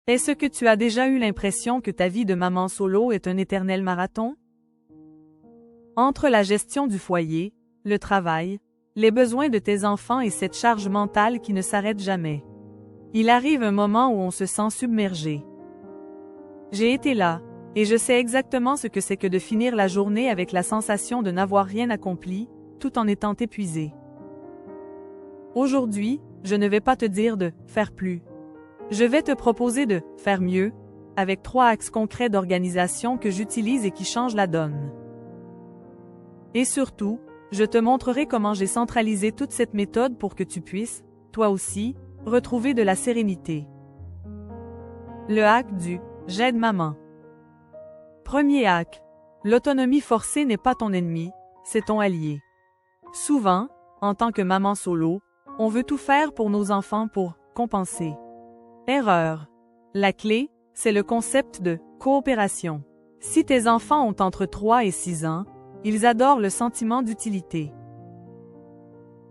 Est-ce que tu as déjà eu l'impression que ta vie de maman solo est un éternel marathon? Entre la gestion du foyer, le travail, les besoins de tes enfants et cette charge mentale qui ne s'arrête jamais. Il arrive un moment où on se sent submergé. J'ai été là, et je sais exactement ce que c'est que de finir la journée avec la sensation de n'avoir rien accompli, tout en étant épuisé. Aujourd'hui, je ne vais pas te dire de faire plus. Je vais te proposer de faire mieux, avec 3 axes concrets d'organisation que j'utilise et qui changent la donne. Et surtout, je te montrerai comment j'ai centralisé toute cette méthode pour que tu puisses, toi aussi, retrouver de la sérénité. Le hack du « j'aide maman ». Premier hack. L'autonomie forcée n'est pas ton ennemi, c'est ton allié. Souvent, en tant que maman solo, on veut tout faire pour nos enfants pour compenser. Erreur. La clé, c'est le concept de coopération. Si tes enfants ont entre 3 et 6 ans, ils adorent le sentiment d'utilité.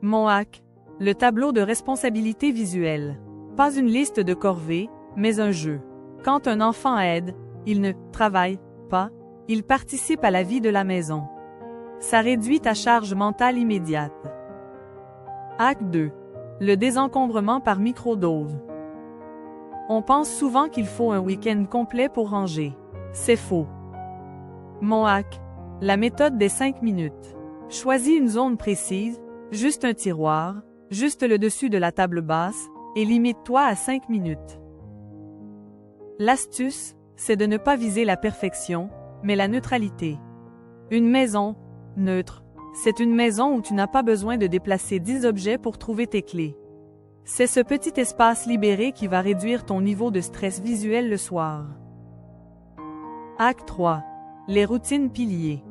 Mon hack. Le tableau de responsabilité visuelle. Pas une liste de corvées, mais un jeu. Quand un enfant aide, il ne travaille pas, il participe à la vie de la maison. Ça réduit ta charge mentale immédiate. Hack 2. Le désencombrement par microdose. On pense souvent qu'il faut un week-end complet pour ranger. C'est faux. Mon hack. La méthode des 5 minutes. Choisis une zone précise, juste un tiroir, juste le dessus de la table basse, et limite-toi à 5 minutes. L'astuce, c'est de ne pas viser la perfection, mais la neutralité. Une maison neutre, c'est une maison où tu n'as pas besoin de déplacer 10 objets pour trouver tes clés. C'est ce petit espace libéré qui va réduire ton niveau de stress visuel le soir. Hack 3. Les routines piliers.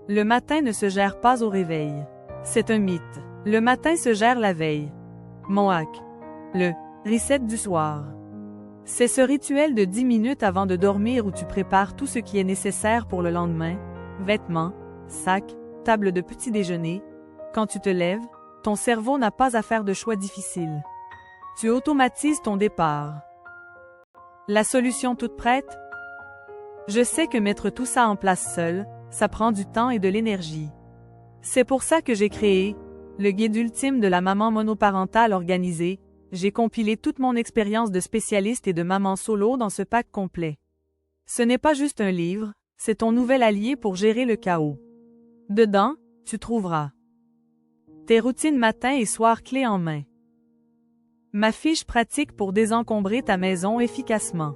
Le matin ne se gère pas au réveil. C'est un mythe. Le matin se gère la veille. Mon hack. Le reset du soir. C'est ce rituel de 10 minutes avant de dormir où tu prépares tout ce qui est nécessaire pour le lendemain, vêtements, sac, table de petit déjeuner. Quand tu te lèves, ton cerveau n'a pas à faire de choix difficiles. Tu automatises ton départ. La solution toute prête? Je sais que mettre tout ça en place seul, ça prend du temps et de l'énergie. C'est pour ça que j'ai créé le guide ultime de la maman monoparentale organisée. J'ai compilé toute mon expérience de spécialiste et de maman solo dans ce pack complet. Ce n'est pas juste un livre, c'est ton nouvel allié pour gérer le chaos. Dedans, tu trouveras tes routines matin et soir clés en main. Ma fiche pratique pour désencombrer ta maison efficacement.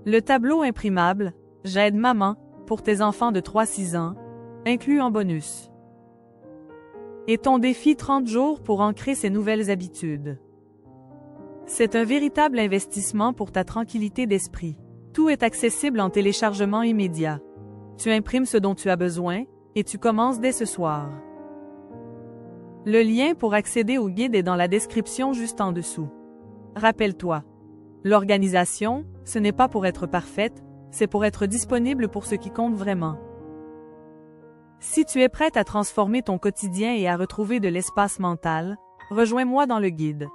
Le tableau imprimable « J'aide maman » pour tes enfants de 3-6 ans, inclus en bonus. Et ton défi 30 jours pour ancrer ces nouvelles habitudes. C'est un véritable investissement pour ta tranquillité d'esprit. Tout est accessible en téléchargement immédiat. Tu imprimes ce dont tu as besoin, et tu commences dès ce soir. Le lien pour accéder au guide est dans la description juste en dessous. Rappelle-toi, l'organisation, ce n'est pas pour être parfaite, c'est pour être disponible pour ce qui compte vraiment. Si tu es prête à transformer ton quotidien et à retrouver de l'espace mental, rejoins-moi dans le guide.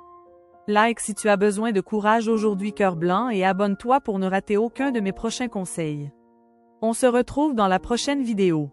Like si tu as besoin de courage aujourd'hui cœur blanc et abonne-toi pour ne rater aucun de mes prochains conseils. On se retrouve dans la prochaine vidéo.